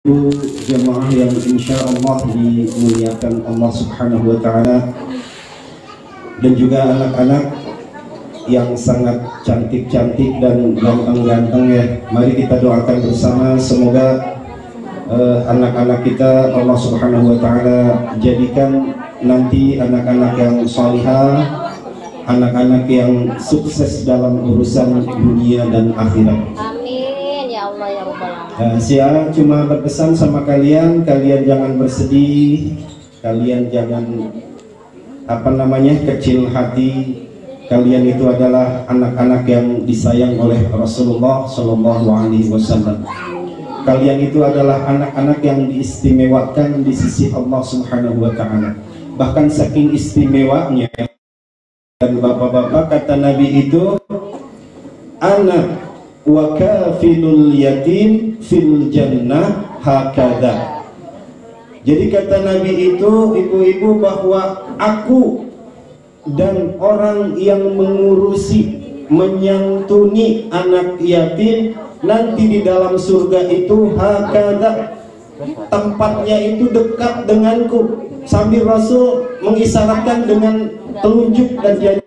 Jemaah yang insya Allah dimuliakan Allah Subhanahu wa Ta'ala, dan juga anak-anak yang sangat cantik-cantik dan ganteng-ganteng ya. Mari kita doakan bersama, semoga anak-anak kita Allah Subhanahu wa Ta'ala jadikan nanti anak-anak yang salihah, anak-anak yang sukses dalam urusan dunia dan akhirat. Amin ya Allah ya Rabbal Alamin. Saya cuma berpesan sama kalian jangan bersedih, kalian jangan kecil hati. Kalian itu adalah anak-anak yang disayang oleh Rasulullah Shallallahu Alaihi Wasallam. Kalian itu adalah anak-anak yang diistimewakan di sisi Allah Subhanahu Wa Taala. Bahkan saking istimewanya, dan bapak-bapak kata Nabi itu, anak wa kafilul yatim fil jannah hakada. Jadi kata Nabi itu, ibu-ibu, bahwa aku dan orang yang mengurusi, menyantuni anak yatim nanti di dalam surga itu hakada, tempatnya itu dekat denganku. Sambil Rasul mengisyaratkan dengan telunjuk dan jari.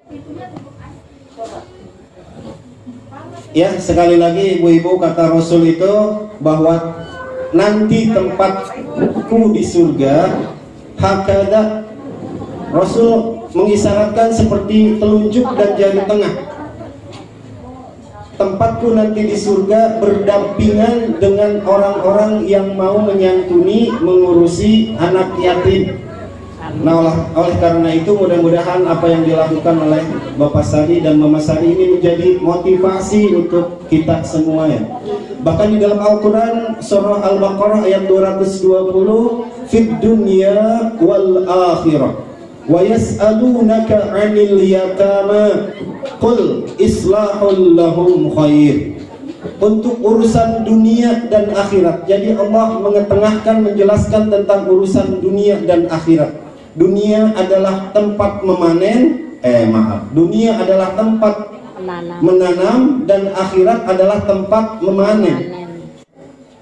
Ya, sekali lagi ibu-ibu, kata Rasul itu bahwa nanti tempatku di surga hakada. Rasul mengisyaratkan seperti telunjuk dan jari tengah. Tempatku nanti di surga berdampingan dengan orang-orang yang mau menyantuni, mengurusi anak yatim. Nah, oleh karena itu mudah-mudahan apa yang dilakukan oleh Bapak Sari dan Mama Sari ini menjadi motivasi untuk kita semua ya. Bahkan di dalam Al-Quran surah Al-Baqarah ayat 220, fid dunya wal akhirah wa yas'alunaka 'anil yatama qul islahul lahum khair. Untuk urusan dunia dan akhirat. Jadi Allah mengetengahkan, menjelaskan tentang urusan dunia dan akhirat. Dunia adalah tempat dunia adalah tempat menanam, dan akhirat adalah tempat memanen.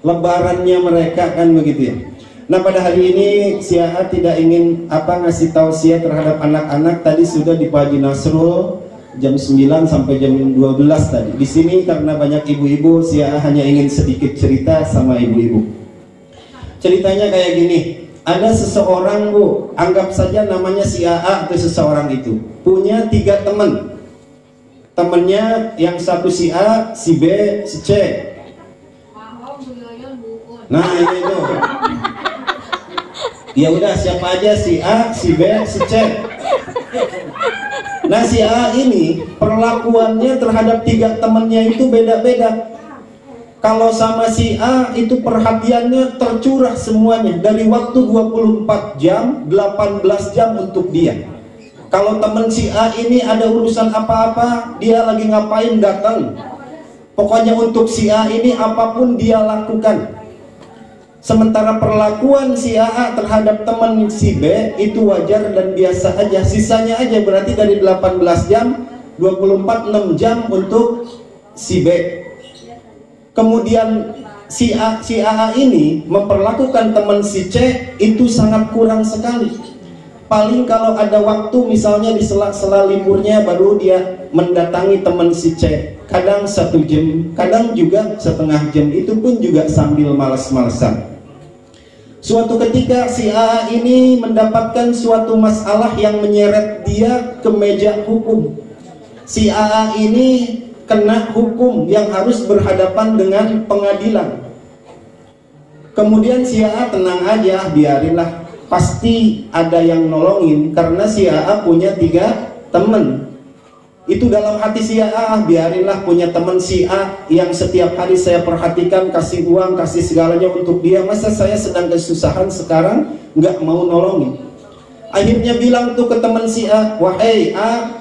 Lebarannya mereka kan begitu ya. Nah, pada hari ini Siaha tidak ingin ngasih tausiah terhadap anak-anak. Tadi sudah di Pak Haji Nasrul jam 9 sampai jam 12 tadi. Di sini karena banyak ibu-ibu, Siaha hanya ingin sedikit cerita sama ibu-ibu. Ceritanya kayak gini. Ada seseorang, Bu, anggap saja namanya si AA atau seseorang itu, punya 3 teman. Temennya yang satu si A, si B, si C. Nah, ini tuh. Ya udah, siapa aja si A, si B, si C. Nah, si A ini perlakuannya terhadap 3 temannya itu beda-beda. Kalau sama si A itu perhatiannya tercurah semuanya, dari waktu 24 jam, 18 jam untuk dia. Kalau teman si A ini ada urusan apa-apa, dia lagi ngapain datang. Pokoknya untuk si A ini apapun dia lakukan. Sementara perlakuan si A terhadap teman si B itu wajar dan biasa aja. Sisanya aja berarti dari 18 jam, 24, 6 jam untuk si B. Kemudian si AA ini memperlakukan teman si C itu sangat kurang sekali. Paling kalau ada waktu misalnya di sela-sela liburnya baru dia mendatangi teman si C. Kadang 1 jam, kadang juga setengah jam, itu pun juga sambil malas-malesan. Suatu ketika si AA ini mendapatkan suatu masalah yang menyeret dia ke meja hukum. Si AA ini kena hukum yang harus berhadapan dengan pengadilan. Kemudian si AA tenang aja, biarinlah, pasti ada yang nolongin karena si AA punya 3 teman. Itu dalam hati si AA, biarinlah, punya teman si A yang setiap hari saya perhatikan, kasih uang, kasih segalanya untuk dia. Masa saya sedang kesusahan sekarang nggak mau nolongin? Akhirnya bilang tuh ke teman si A, wahai A,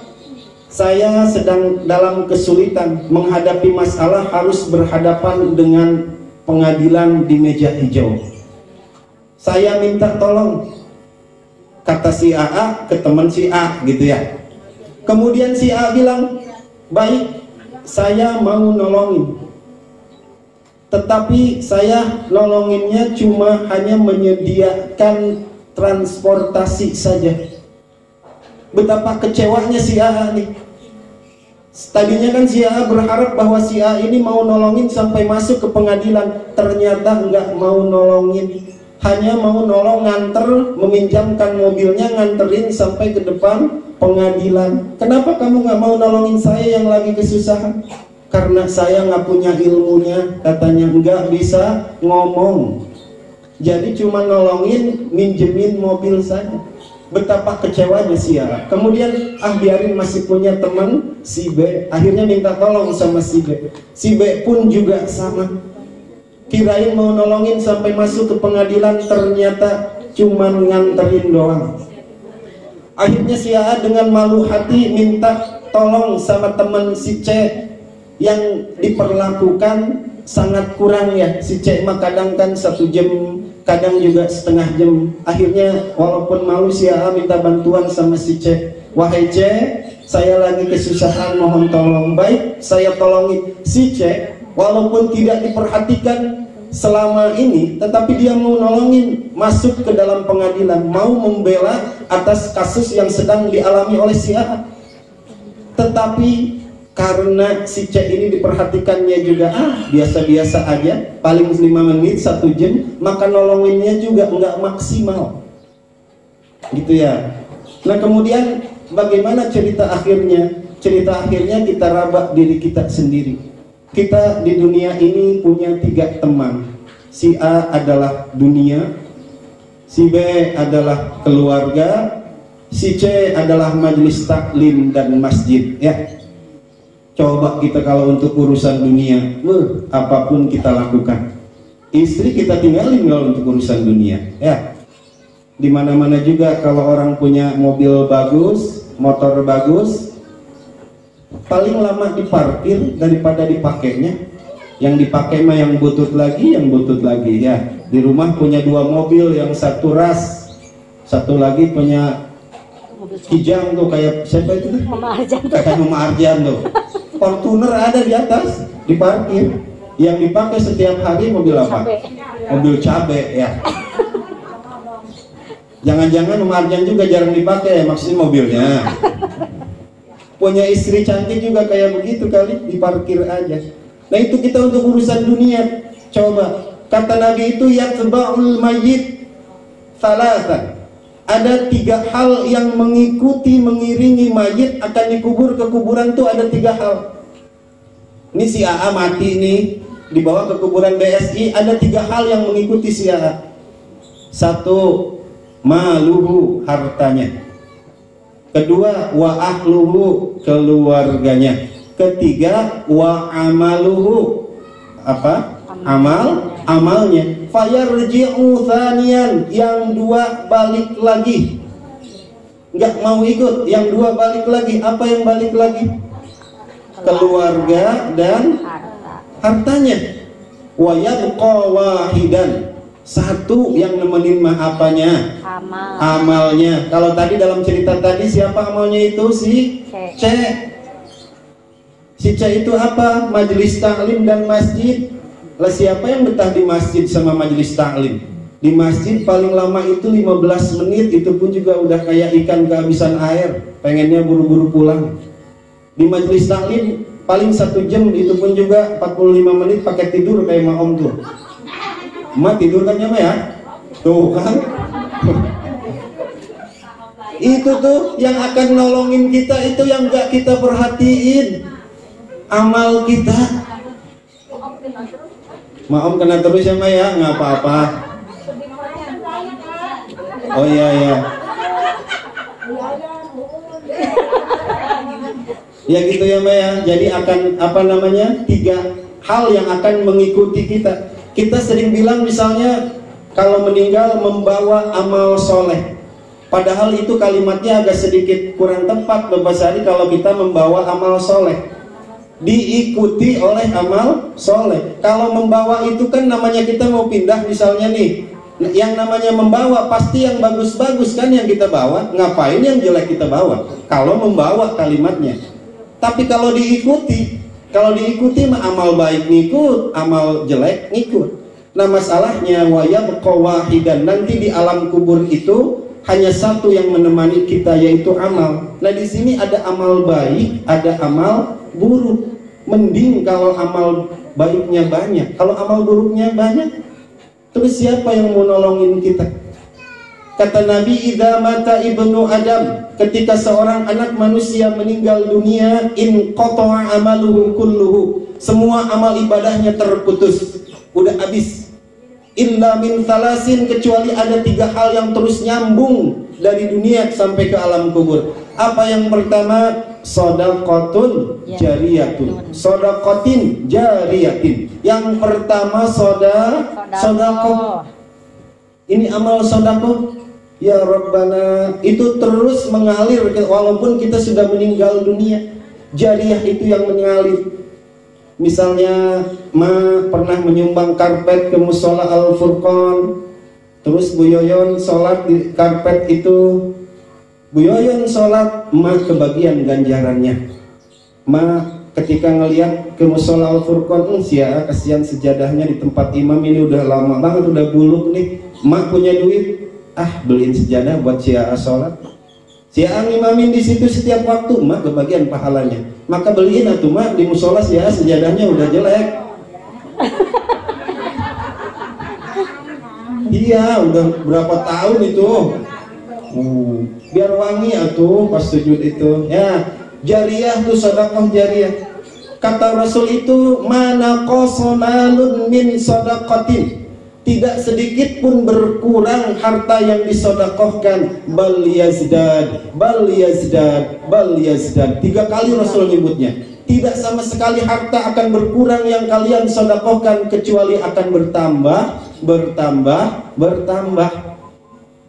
saya sedang dalam kesulitan, menghadapi masalah, harus berhadapan dengan pengadilan di meja hijau. Saya minta tolong, kata si AA ke teman si A gitu ya. Kemudian si A bilang, baik, saya mau nolongin. tetapi saya nolonginnya cuma hanya menyediakan transportasi saja. Betapa kecewanya si A nih. Tadinya kan si A berharap bahwa si A ini mau nolongin sampai masuk ke pengadilan, ternyata nggak mau nolongin, hanya mau nolong nganter, meminjamkan mobilnya, nganterin sampai ke depan pengadilan. Kenapa kamu nggak mau nolongin saya yang lagi kesusahan? Karena saya nggak punya ilmunya, katanya, nggak bisa ngomong. Jadi cuma nolongin, minjemin mobil saja. Betapa kecewanya si A. Kemudian biarin masih punya teman si B, akhirnya minta tolong sama si B. Si B pun juga sama. Kirain mau nolongin sampai masuk ke pengadilan, ternyata cuma nganterin doang. Akhirnya si A dengan malu hati minta tolong sama teman si C yang diperlakukan sangat kurang ya. Si C mah kadang kan 1 jam, kadang juga setengah jam. Akhirnya walaupun malu si A minta bantuan sama si C. Wahai C, saya lagi kesusahan, mohon tolong. Baik, saya tolongin. Si C walaupun tidak diperhatikan selama ini, tetapi dia mau nolongin, masuk ke dalam pengadilan, mau membela atas kasus yang sedang dialami oleh si A. Tetapi karena si C ini diperhatikannya juga biasa-biasa aja, paling 5 menit 1 jam, maka nolonginnya juga nggak maksimal, gitu ya. Nah kemudian bagaimana cerita akhirnya? Cerita akhirnya kita rabak diri kita sendiri. Kita di dunia ini punya 3 teman. Si A adalah dunia, si B adalah keluarga, si C adalah majelis taklim dan masjid, ya. Coba kita kalau untuk urusan dunia, apapun kita lakukan. Istri kita tinggalin kalau untuk urusan dunia, ya. Dimana-mana juga kalau orang punya mobil bagus, motor bagus, paling lama diparkir daripada dipakainya. Yang dipakai mah yang butut lagi, ya. Di rumah punya 2 mobil, yang satu ras, satu lagi punya kijang tuh kayak siapa itu? Kayak Mama Arjan tuh. Fortuner ada di atas, diparkir. Yang dipakai setiap hari mobil apa? Mobil cabe, ya. Jangan-jangan Mama Arjan juga jarang dipakai, maksudnya mobilnya. Punya istri cantik juga kayak begitu kali, diparkir aja. Nah itu kita untuk urusan dunia. Coba, kata Nabi itu yatba'ul mayyit salasa. Ada 3 hal yang mengikuti, mengiringi mayit akan dikubur ke kuburan tuh, ada 3 hal. Ini si AA mati nih, dibawa ke kuburan BSI, ada 3 hal yang mengikuti si AA. 1, maluhu, hartanya. Kedua, wa ahluhu, keluarganya. Ketiga, wa amaluhu, apa? Amalnya. Fayarji'u thaniyan, yang 2 balik lagi. Nggak mau ikut, yang 2 balik lagi. Apa yang balik lagi? Keluarga dan hartanya. Wa yabqa wahidan, 1 yang nemenin mah apanya? Amalnya. Kalau tadi dalam cerita tadi siapa amalnya itu? Si C. Si C itu apa? Majelis taklim dan masjid. Lah siapa yang betah di masjid sama majelis taklim? Di masjid paling lama itu 15 menit, itu pun juga udah kayak ikan kehabisan air, pengennya buru-buru pulang. Di majelis taklim paling 1 jam, itu pun juga 45 menit pakai tidur kayak Ma Om tuh. Ma tidur kan ya Ma ya? Tuh kan. Itu tuh yang akan nolongin kita, itu yang gak kita perhatiin. Amal kita. Ma Om kena terus ya Ma ya, nggak apa-apa. Oh iya ya. Ya gitu ya Ma ya. Jadi akan 3 hal yang akan mengikuti kita. Kita sering bilang misalnya kalau meninggal membawa amal soleh. Padahal itu kalimatnya agak sedikit kurang tepat Bapak Sari kalau kita membawa amal soleh. Diikuti oleh amal soleh. Kalau membawa itu kan namanya kita mau pindah misalnya nih, yang namanya membawa pasti yang bagus-bagus kan yang kita bawa. Ngapain yang jelek kita bawa? Kalau membawa kalimatnya. Tapi kalau diikuti, Kalau diikuti mah amal baik ngikut, amal jelek ngikut. Nah masalahnya wayabqa wahidan, nanti di alam kubur itu hanya satu yang menemani kita, yaitu amal. Nah di sini ada amal baik, ada amal buruk. Mending kalau amal baiknya banyak, kalau amal buruknya banyak, terus siapa yang mau nolongin kita? Kata Nabi, idza mata ibnu Adam, ketika seorang anak manusia meninggal dunia, in qata'a amaluhu kulluhu, semua amal ibadahnya terputus, udah habis. Illa min thalasin, kecuali ada 3 hal yang terus nyambung dari dunia sampai ke alam kubur. Apa yang pertama? Shadaqatun jariyatun, shadaqatin jariyatin. Yang pertama sedekah. Ini amal sedekah. Ya Rabbana, itu terus mengalir walaupun kita sudah meninggal dunia. Jariyah itu yang mengalir. Misalnya pernah menyumbang karpet ke musola Al-Furqan, terus Bu Yoyon sholat di karpet itu. Bu Yoyon sholat, kebagian ganjarannya. Ketika ngelihat ke musola Al-Furqan, kasihan sejadahnya di tempat imam ini udah lama banget, udah buluk nih. Punya duit, beliin sejadah buat si A sholat. Si A ngimamin di situ setiap waktu, kebagian pahalanya. Maka beliin atuh di musola si A sejadahnya udah jelek. Iya, udah berapa tahun itu. Biar wangi atuh pas sujud itu. Ya, jariyah tuh sedekah jariyah. Kata Rasul itu, mana qasamalun min sadaqatin, tidak sedikit pun berkurang harta yang disedekahkan, bal yazdad, bal yazdad, bal yazdad. 3 kali Rasul nyebutnya. Tidak sama sekali harta akan berkurang yang kalian sedekahkan, kecuali akan bertambah, bertambah, bertambah.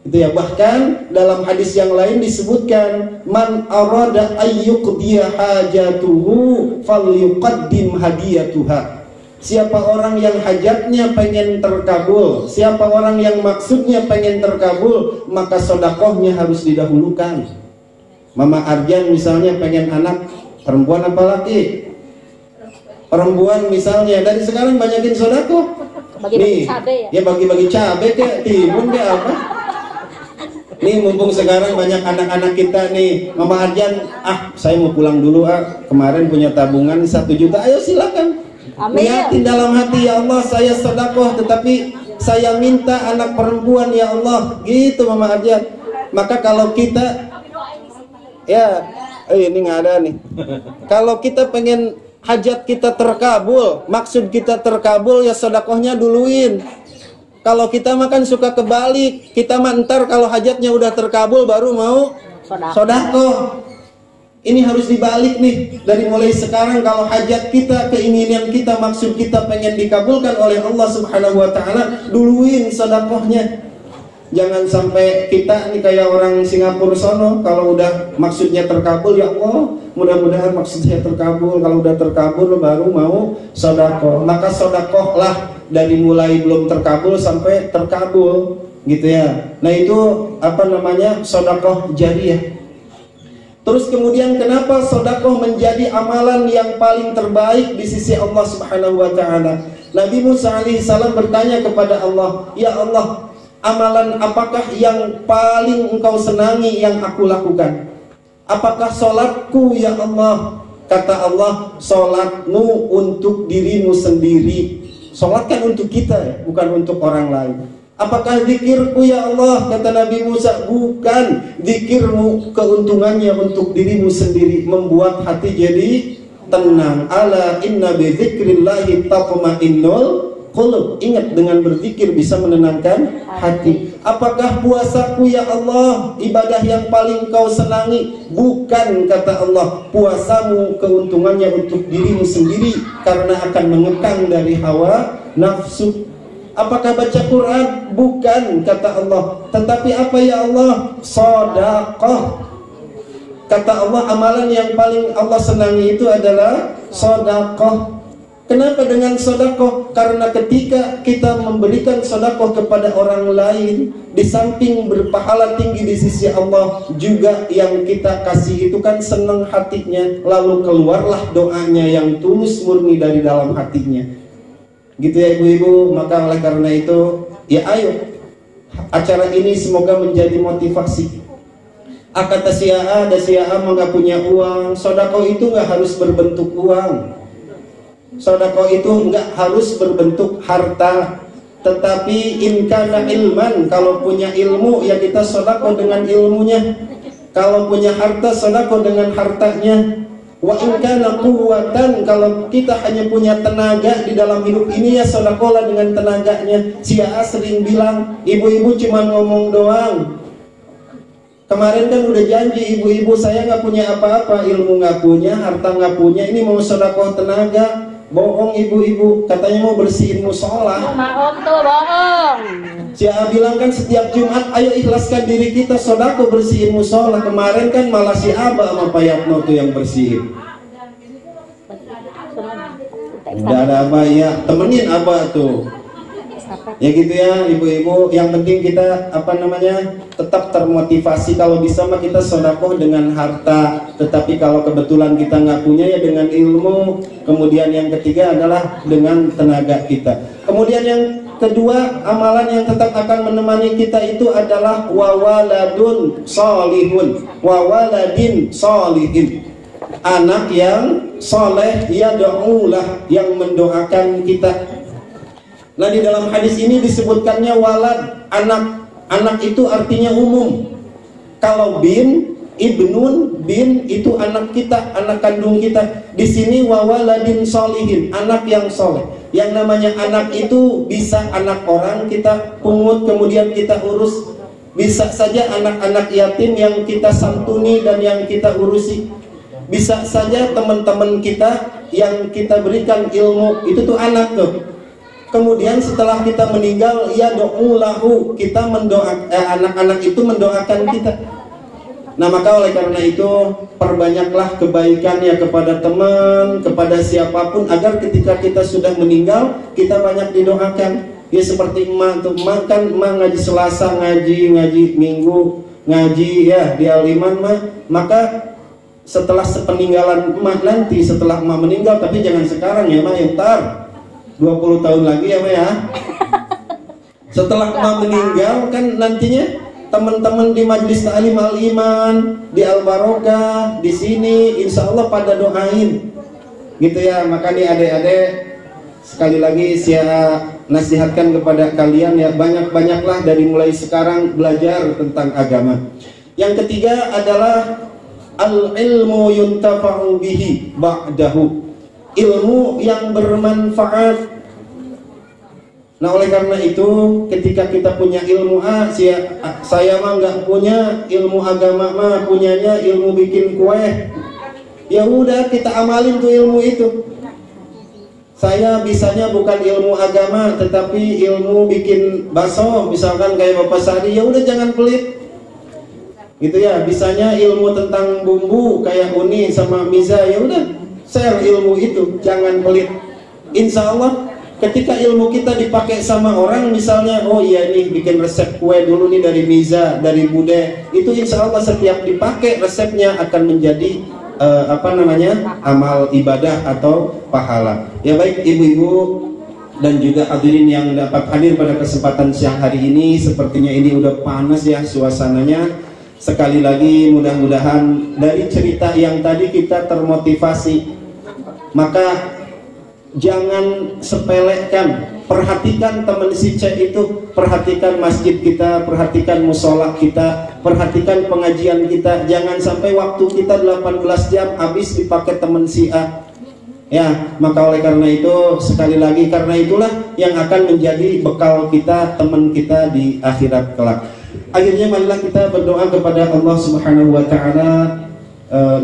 Itu ya, bahkan dalam hadis yang lain disebutkan, man arada ayyuqdiya hajatuhu falyuqaddim hadiyatuha. Siapa orang yang hajatnya pengen terkabul, siapa orang yang maksudnya pengen terkabul, maka sedekahnya harus didahulukan. Mama Arjan misalnya pengen anak perempuan apa laki? Perempuan misalnya, dari sekarang banyakin sedekah. Bagi-bagi cabe ya? Ya bagi-bagi cabe kayak timun kayak apa? Nih mumpung sekarang banyak anak-anak kita nih, Mama Arjan, saya mau pulang dulu kemarin punya tabungan 1 juta, ayo silakan. Niatin dalam hati, ya Allah saya sedekah, tetapi saya minta anak perempuan ya Allah, gitu Mama Arjan. Maka kalau kita, ya ini nggak ada nih. Kalau kita pengen hajat kita terkabul, maksud kita terkabul, ya sedekahnya duluin. Kalau kita makan suka kebalik, kita ntar kalau hajatnya udah terkabul baru mau sedekah. Ini harus dibalik nih. Dari mulai sekarang kalau hajat kita, keinginan kita, maksud kita pengen dikabulkan oleh Allah Subhanahu wa taala, duluin sedekahnya. Jangan sampai kita nih kayak orang Singapura sono, kalau udah maksudnya terkabul, ya Allah mudah-mudahan maksudnya terkabul, kalau udah terkabul baru mau sedekah. Maka sedekahlah dari mulai belum terkabul sampai terkabul, gitu ya. Nah itu apa namanya, sedekah jariyah. Terus kemudian kenapa sedekah menjadi amalan yang paling terbaik di sisi Allah Subhanahu wa taala? Nabi Musa alaihi salam bertanya kepada Allah, "Ya Allah, amalan apakah yang paling Engkau senangi yang aku lakukan? Apakah salatku ya Allah?" Kata Allah, "Salatmu untuk dirimu sendiri." Salat kan untuk kita, bukan untuk orang lain. Apakah zikirku ya Allah? Kata Nabi Musa, bukan. Zikirmu keuntungannya untuk dirimu sendiri, membuat hati jadi tenang. Ala inna bi dzikrillahi tatma'innul qulub. Ingat, dengan berzikir bisa menenangkan hati. Apakah puasaku ya Allah, ibadah yang paling kau senangi? Bukan, kata Allah. Puasamu keuntungannya untuk dirimu sendiri, karena akan mengekang dari hawa nafsu. Apakah baca Quran? Bukan, kata Allah. Tetapi apa ya Allah? Sedekah. Kata Allah, amalan yang paling Allah senangi itu adalah sedekah. Kenapa dengan sedekah? Karena ketika kita memberikan sedekah kepada orang lain, di samping berpahala tinggi di sisi Allah, juga yang kita kasih itu kan senang hatinya, lalu keluarlah doanya yang tulus murni dari dalam hatinya. Gitu ya ibu-ibu. Maka oleh karena itu, ya ayo, acara ini semoga menjadi motivasi. Kata si A, ada si A nggak punya uang, sedekah itu nggak harus berbentuk uang. Sedekah itu enggak harus berbentuk harta, tetapi in kana ilman, kalau punya ilmu ya kita sedekah dengan ilmunya. Kalau punya harta sedekah dengan hartanya. Wa in kana quwwatan, kalau kita hanya punya tenaga di dalam hidup ini ya sedekahlah dengan tenaganya. Si A sering bilang, ibu-ibu cuma ngomong doang. Kemarin kan udah janji ibu-ibu, saya nggak punya apa-apa, ilmu nggak punya, harta nggak punya, ini mau sedekah tenaga. Bohong ibu-ibu, katanya mau bersihin musola. Om tuh bohong. Si A bilang kan setiap Jumat, ayo ikhlaskan diri kita sedekah bersihin musola. Kemarin kan malah si Aba sama Pak Yatno tuh yang bersihin. Udah ada apa ya, temenin Aba tuh. Ya gitu ya ibu-ibu. Yang penting kita tetap termotivasi. Kalau bisa mah kita sedekah dengan harta. Tetapi kalau kebetulan kita nggak punya ya dengan ilmu. Kemudian yang ketiga adalah dengan tenaga kita. Kemudian yang kedua, amalan yang tetap akan menemani kita itu adalah wawaladun solihun, wawaladin solihin. Anak yang soleh, ya do'ulah, yang mendoakan kita. Nah di dalam hadis ini disebutkannya walad, anak. Anak itu artinya umum. Kalau bin, ibnun, bin itu anak kita, anak kandung kita. Di sini wawaladin solihin, anak yang soleh. Yang namanya anak itu bisa anak orang kita pungut kemudian kita urus. Bisa saja anak-anak yatim yang kita santuni dan yang kita urusi. Bisa saja teman-teman kita yang kita berikan ilmu, itu tuh anak tuh. Kemudian setelah kita meninggal, ya do'ulahu, kita mendoakan, anak-anak itu mendoakan kita. Nah maka oleh karena itu perbanyaklah kebaikannya kepada teman, kepada siapapun, agar ketika kita sudah meninggal kita banyak didoakan. Ya seperti emak tuh, emak kan emak ngaji Selasa, ngaji Minggu, ngaji ya di Al-Iman mah. Maka setelah sepeninggalan emak nanti, setelah emak meninggal, tapi jangan sekarang ya emak, ya ntar 20 tahun lagi ya Pak ya. Setelah emak meninggal kan nantinya teman-teman di majelis ta'lim Al-Iman, di Al-Barokah, di sini insya Allah pada doain. Gitu ya. Maka nih adik-adik, sekali lagi saya nasihatkan kepada kalian ya, banyak-banyaklah dari mulai sekarang belajar tentang agama. Yang ketiga adalah al-ilmu yuntafa'u bihi ba'dahu. Ilmu yang bermanfaat. Nah oleh karena itu ketika kita punya ilmu saya mah nggak punya ilmu agama, mah punyanya ilmu bikin kue. Ya udah kita amalin tuh ilmu itu. Saya bisanya bukan ilmu agama tetapi ilmu bikin bakso, misalkan kayak Bapak Sari, ya udah jangan pelit. Gitu ya. Bisanya ilmu tentang bumbu kayak Uni sama Miza, ya udah share ilmu itu, jangan pelit. Insya Allah ketika ilmu kita dipakai sama orang, misalnya oh iya nih bikin resep kue dulu nih dari Miza, dari Bude, itu insya Allah setiap dipakai resepnya akan menjadi amal ibadah atau pahala. Ya baik ibu-ibu dan juga hadirin yang dapat hadir pada kesempatan siang hari ini, sepertinya ini udah panas ya suasananya. Sekali lagi mudah-mudahan dari cerita yang tadi kita termotivasi. Maka jangan sepelekan, perhatikan teman si C itu, perhatikan masjid kita, perhatikan musola kita, perhatikan pengajian kita. Jangan sampai waktu kita 18 jam habis dipakai teman si A. Ya, maka oleh karena itu sekali lagi, karena itulah yang akan menjadi bekal kita, teman kita di akhirat kelak. Akhirnya marilah kita berdoa kepada Allah Subhanahu wa taala.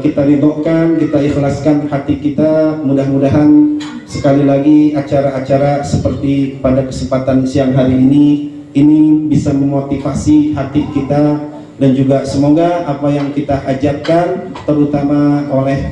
Kita ridhokan, kita ikhlaskan hati kita. Mudah-mudahan sekali lagi acara-acara seperti pada kesempatan siang hari ini bisa memotivasi hati kita dan juga semoga apa yang kita ajarkan terutama oleh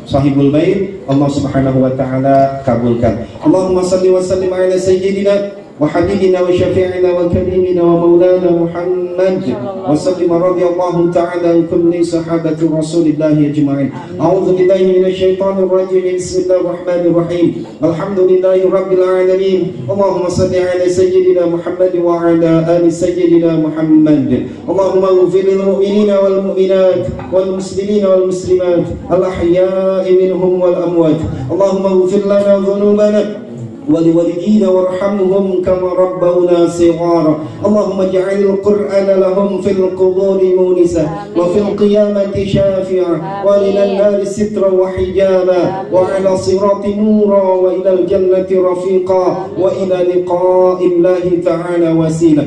sahibul bait Allah Subhanahu wa taala kabulkan. Allahumma shalli wa sallim ala sayyidina wa habibina wa syafi'ina wa karimina wa maulana Muhammad wa sallim radhiyallahu ta'ala an kulli sahabati Rasulillah ajma'in. A'udzu billahi minasy syaithanir rajim. Bismillahir rahmanir rahim. Alhamdulillahi rabbil alamin. Allahumma shalli ala sayyidina Muhammad wa ala ali sayyidina Muhammad. Allahumma ighfir lil mu'minina wal mu'minat wal muslimina wal muslimat al ahya'i minhum wal amwat. Allahumma ighfir lana dhunubana ولوالدينا وارحمهم كما ربونا صغارا. اللهم اجعل القرآن لهم في القبور مونسا وفي القيامة شافعا وإلى النار سترا وحجابا وعلى صراط نورا وإلى الجنة رفيقا وإلى لقاء الله تعالى وسيلة.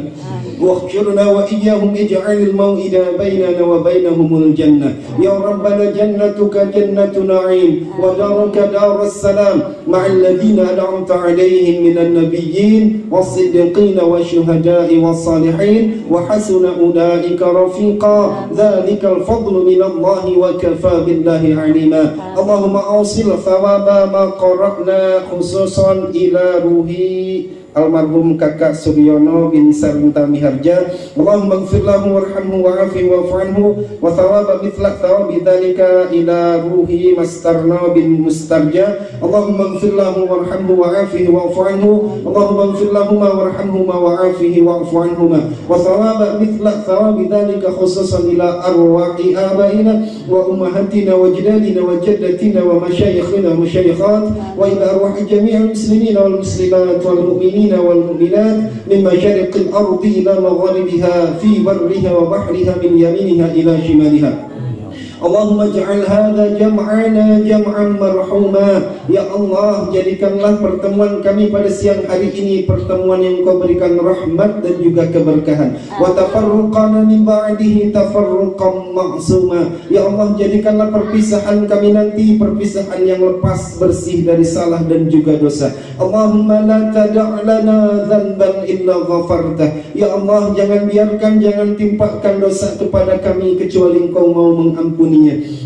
واخشرنا وإياهم اجعل الموئد بيننا وبينهم الجنة. يا ربنا جنتك جنة نعيم ودارك دار السلام مع الذين أنعمت عليهم من النبيين والصديقين والشهداء والصالحين وحسن أولئك رفيقا. ذلك الفضل من الله وكفى بالله عليما. اللهم أوصل ثواب ما قرأنا خصوصا إلى روحي almarhum kakak Suryono bin Sarunta Miharja. Allahumma ighfir lahu warhamhu wa'afihi wa'fu anhu wa thawaba mithla thawabi dzalika ila ruhi Mastarno bin Mustarja. Allahumma ighfir lahu warhamhu wa'afihi wa'fu anhu. Allahumma ighfir lahuma warhamhuma wa'afihi wa'fu anhuma wa thawaba mithla thawabi dzalika khususan ila arwahi abaina wa ummahatina wa ajdadina wa jaddatina wa masyayikhina wa masyayikhat wa ila arwahi jami'il muslimina wal muslimat wal mu'minin والمؤمنات من مشارق الأرض إلى مغاربها في برها وبحرها من يمينها إلى شمالها. Allahumma ij'al hadza jam'ana jam'an marhuma. Ya Allah, jadikanlah pertemuan kami pada siang hari ini pertemuan yang Kau berikan rahmat dan juga keberkahan. Wa tafarruqana min ba'dihi tafarruqan ma'suma. Ya Allah, jadikanlah perpisahan kami nanti perpisahan yang lepas bersih dari salah dan juga dosa. Allahumma la tada' lana dzanban illa ghafartah. Ya Allah, jangan biarkan, jangan timpakan dosa kepada kami kecuali Engkau mau mengampuni.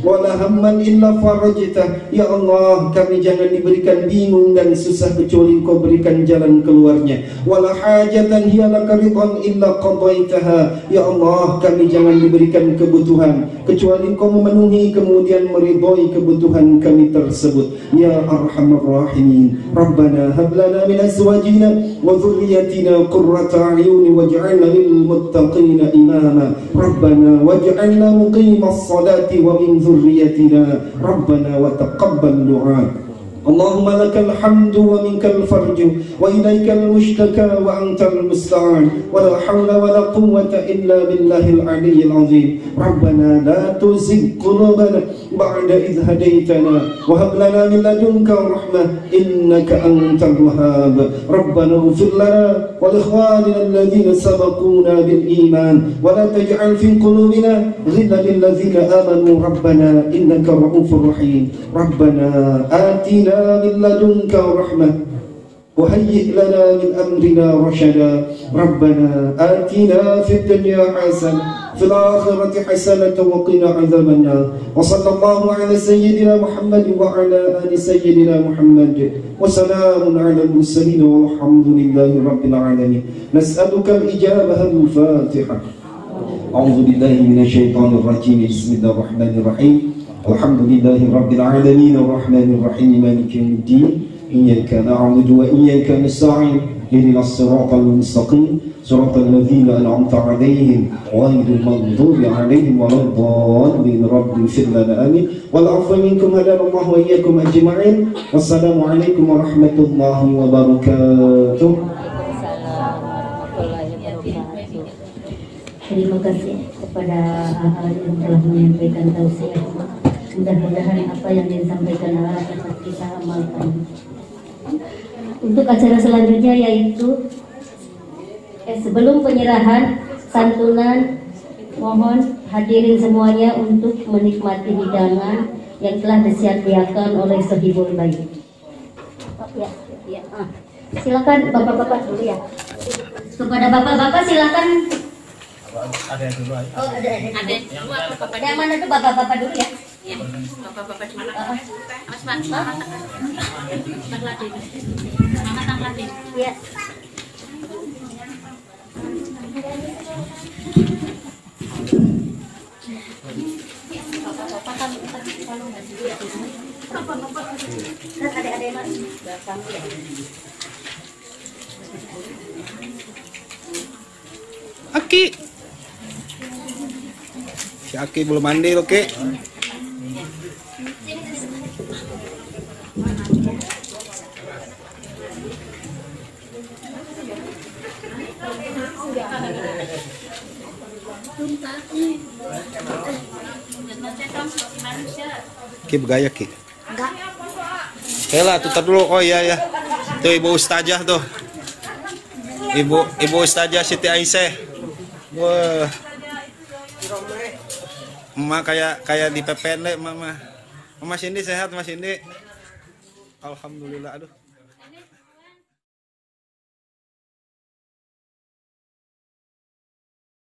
Wala hamman illa farajtah. Ya Allah, kami jangan diberikan bingung dan susah kecuali Engkau berikan jalan keluarnya. Wala hajatan hiya laka ridhan illa qadaitaha. Ya Allah, kami jangan diberikan kebutuhan kecuali Engkau memenuhi kemudian meridhai kebutuhan kami tersebut. Ya Arhamar Rahimin. Rabbana hab lana min azwajina wa dhurriyyatina qurrata a'yun waj'alna lil muttaqina imama. Rabbana waj'alna muqimas salati wa min dhurriyyatina rabbana wa taqabbal du'a. Allahumma lakal hamdu wa minkal farju wa ilaikal mushtaka wa antal musta'an wa la hawla wa la quwwata illa billahil aliyyil azim. Rabbana la tuzigh qulubana ba'da idh hadaytana wa hab lana min ladunka rahmah innaka antal wahhab. Rabbana ighfir lana wa li ikhwanina alladhina sabaquna bil iman wa la taj'al fi qulubina ghillan lil ladzina amanu rabbana innaka ra'ufur rahim. Rabbana atina من لدنك رحمة وهيئ لنا من أمرنا رشدا. ربنا آتنا في الدنيا حسنة في الآخرة حسنة وقنا عذاب النار. وصلى الله على سيدنا محمد وعلى آل سيدنا محمد وسلام على المرسلين والحمد لله رب العالمين. نسألك الإجابة. الفاتحة. أعوذ بالله من الشيطان الرجيم. بسم الله الرحمن الرحيم. الحمد لله رب العالمين الرحمن الرحيم مالك يوم الدين إياك نعبد وإياك نستعين اهدنا الصراط المستقيم صراط الذين أنعمت عليهم غير المغضوب عليهم ولا الضالين. رب اغفر لنا آمين. والعفو منكم هدانا الله وإياكم أجمعين. والسلام عليكم ورحمة الله وبركاته. Terima kasih kepada Ahad yang telah menyampaikan tausiah. Mudah-mudahan apa yang disampaikan Allah dapat kita amalkan. Untuk acara selanjutnya yaitu sebelum penyerahan santunan, mohon hadirin semuanya untuk menikmati hidangan yang telah disediakan oleh Sohibul Bait. Silakan bapak-bapak dulu ya. Kepada bapak-bapak silakan ada dulu aja. Oh, ada. Ada dulu apa bapak Yang mana tuh bapak-bapak dulu ya? Iya, bapak-bapak dulu. Mas Mas, mama tanglatin. Mama tanglatin. Iya. Bapak kan kalau nggak sih ya. Kan ada mas. Bapak ya. Aki. Si Aki belum mandi loh, Ki. Ki bergaya, Ki. Enggak. Oke lah, tutup dulu. Oh iya ya. Tuh Ibu Ustazah tuh. Ibu Ustazah Siti Aisyah. Wah. Mama kayak di PPN deh, Mama. Mama Cindy sehat, Mas Cindy. Alhamdulillah. Aduh.